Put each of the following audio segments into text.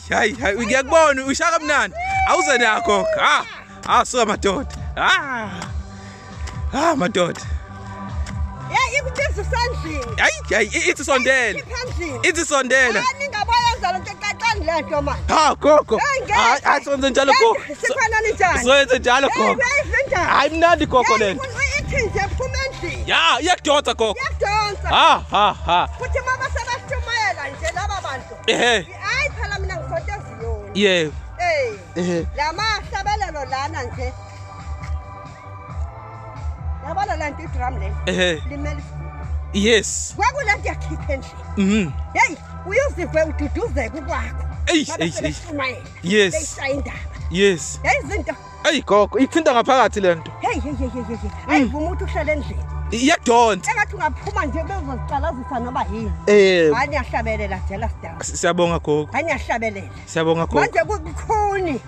hayi ngiyakubona ushaka mnandi awuze nakho so madoda madoda ikuthiza usandlini ithi sondela ningaboyenza lento eqaqani lento manje gogo sonze njalo gogo sikhonani njani soyenze njalo gogo hayi mnandi gogo lento ithinze ephuma endlini iyakudonsa gogo kuthi mama sebashumayela nje laba bantu hayi phela mina ngisonto eziyoni lama hlabelelo lana nje yabona lento idrum le limele yes kwakulento yakhipha endlini uyuzive ududuzeka kwakho yes yes izinto gogo ithinta ngaphakathi lento ayivuma ukuthi uhlele endlini iyakudonsa engathi ungaphuma nje bezozicalazisa noba yini hayi niyahlabelela jela sidaba siyabonga gogo hayi niyahlabelela siyabonga gogo manje kukhuni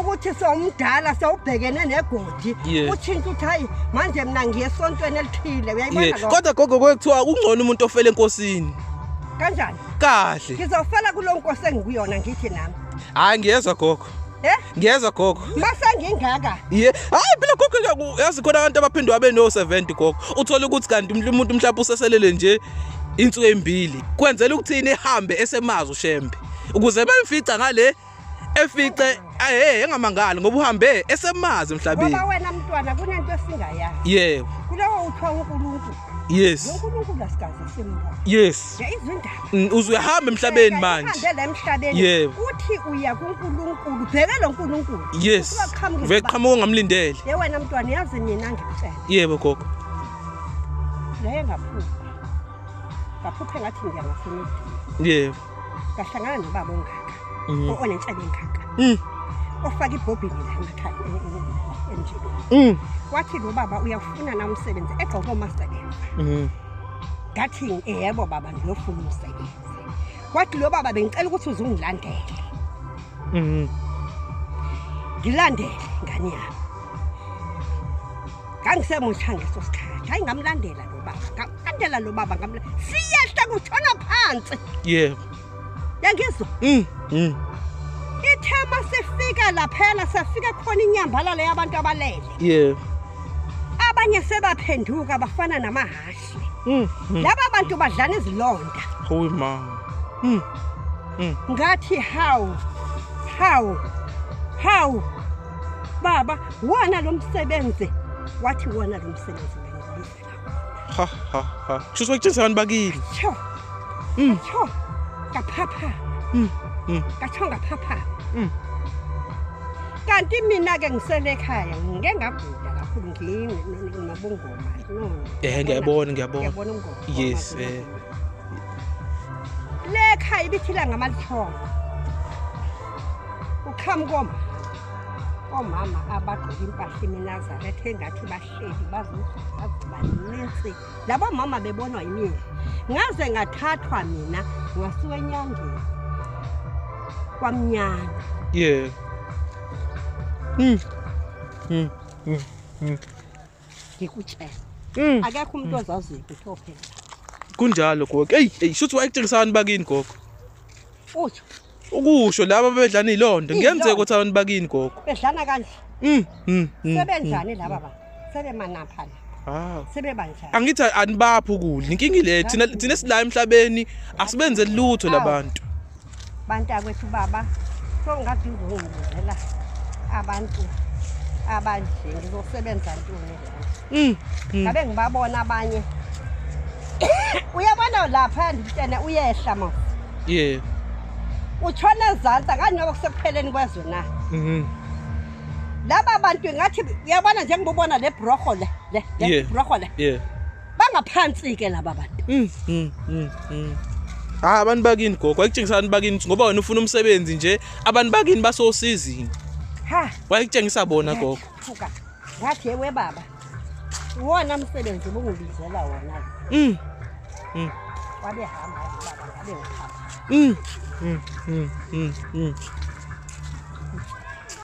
ukuthi sowumdala sewubhekene negodi uthinta uthi hayi manje mina ngiyesontweni elithile uyayibona kodwa gogo kwethiwa ungcono umuntu ofela enkosini kanjani kahle ngizofela kulo nkosi engikuyona ngithi nami hayi ngiyezwa gogo ngiyezwa gogo mase ngingaka hayi phela gogo yazi khona abantu abaphindwa babe no 70 gogo uthola ukuthi kanti umuntu mhlawumbe useselele nje insuku embili kwenzela ukuthini ehambe esemazi ushembe ukuze bemfica ngale efice engamangali ngoba uhambe esemazi emhlabeni ngoba wena mntwana kunento esingayazi yebo kulewo uthiwa uNkulunkulu yes uNkulunkulu asikaze simba yes izindaba uzuyahamba emhlabeni manje uhambe emhlabeni yebo uthi uya kuNkulunkulu bheke lo nkulunkulu yes veqhamuka ngamlindele wena mntwana yazi mina ngikucela yebo gogo leyo ngaphupha ngathi ngiyangasemini yebo kahlangana nobaba ongaka onenhlaba enkaka ofaka ibhobhini la emakhaya endlini wathi lo baba uyafuna namsebenzi egqoke umasebenzi ngathi yebo baba ngiyofuna umsebenzi wathi lo baba bengicela ukuthi uzungilandele ngilandele ngani yami ngangisemusha ngeso sikhathi hayi ngamlandela lo baba siyehla kuthona phansi yebo yangizwa ithema sifika laphela safika khona inyambalala yabantu abalele yebo abanye sebaphenduka bafana namahashi laba bantu badlana izilonda hoyi mama ngathi how baba wona lo msebenzi wathi wona lo msebenzi ha kusho ukuthi abantu bakini cho kaphapha kathonga phapha kanti mina ke ngisele ekhaya ngeke ngagula kakhulu nginabungoma ngiyabona ungoma yes lekhaya ibithila ngamalithongo ukhamkoma omama abagqoka impahla eminazarethe engathi bahleli bazibanensi labo mama bebonwa yimina ngaze ngathathwa mina ngasuka enyangeni kwamnyana yeah ngikutshela akekho umuntu ozaziyo ukuthi ophela kunjalo gogo shuthi wayekuthengisana bakini gogo uthi ukusho laba bedlana izolonda ngiyenzeka ukuthi abantu bakini gogo bedlana kanje sebenjani laba ba sebemanapha sebebanjani angithi anibaphi ukudla inkinga ile thina sila emhlabeni asibenze lutho labantu bantu akwethu baba songathi ngizongizela abantu abanje ngizosebenza ntoni ngabe ngibabona abanye uyabona lapha nditshena uyehla ma yeah utshona ezantsi kanyoba kusekupheleni kwezwe na laba bantu ngathi uyabona nje ngibona le broho le broho le yeah bangaphansi ke laba bantu abantu bakini gogo ayikuthengisana bakini ngoba wena ufuna umsebenzi nje abantu bakini basosizini wayikutshengisa bona gogo ngathi ewe baba wona umsebenzi bungibizela wona wabe hamba baba ngabe ukhamba